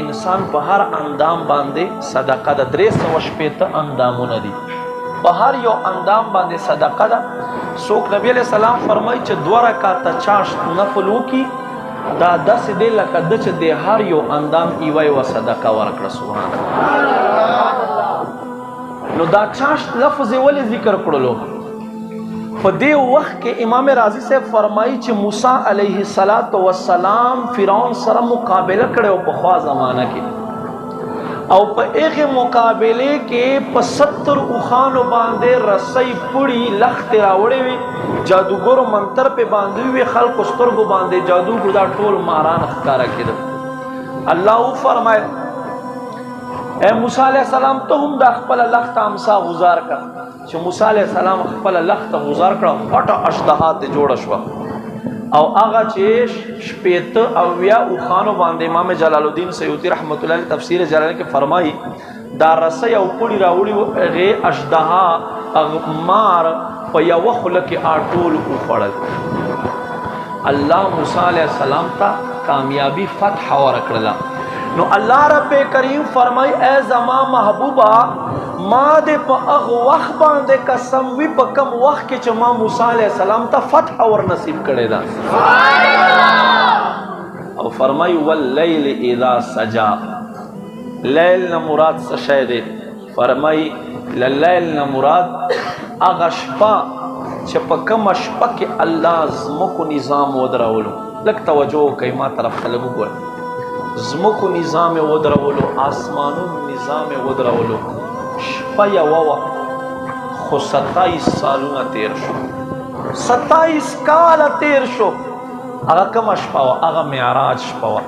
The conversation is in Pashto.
انسان په هر اندام باندې صدقه ده. 380 اندامونه دي، په هر یو اندام باندې صدقه ده. څوک نبی علیہ السلام فرمایي چې 2 رکعاته چاشت نفل وکي، دا داسې دی لکه د چې د هر یو اندام یوه صدقه ورکړه. سبحان الله. نو دا چاشت لفظ ولې ذکر کړلو؟ په دې وخت کې امام رازی صاحب فرمایي چې موسی علیه السلام فرعون سره مقابله کړې او په خوا زمانہ کې، او په هغه مقابله کې په 70 اوخانو باندې رسۍ پوړي لخت راوړې وي، جادوګر منتر په باندې وي، خلکو سترګو باندې جادوګر دا ټول ماران ښکارا کېدل. الله فرمایي اے موسی علیہ السلام ته هم د خپل لخت امسا غزار کړ. چې موسی علیہ السلام خپل لخت غزار کړ، پټه اشتها ته جوړه شوه، او هغه چې شپېته او یا اوخانو باندې امام جلال الدین سیوطي رحمت الله علیه تفسیر جلاله کې فرمایي دا رسۍ او پوړي راوړي هغې اشتها مار په یوه خوله کې اټول وخوړل. الله موسی علیہ السلام ته کامیابی فتح ورکړله. نو الله رب کریم فرمای اے زما محبوبا ما دې په هغه وخت باندې قسم وي په کوم وخت کې چې ما موسی علیہ السلام ته فتح ور نصیب کړی ده. او فرمای واللیل اذا سجا، لیل نه مراد څه شی دی؟ فرمای لیل نه مراد هغه شپه چې په کومه شپه کې الله زمکو نظام ودرولو. لږ توجه کوئ ما طرف ته لږ وګورئ. زمکو نظام ودرولو، آسمانونو نظام ودرولو، شپه یوه وه خو 27 سالونه تیر شو، 27 کاله تیر شو. هغه کومه شپه وه؟ هغه معراج شپه وه.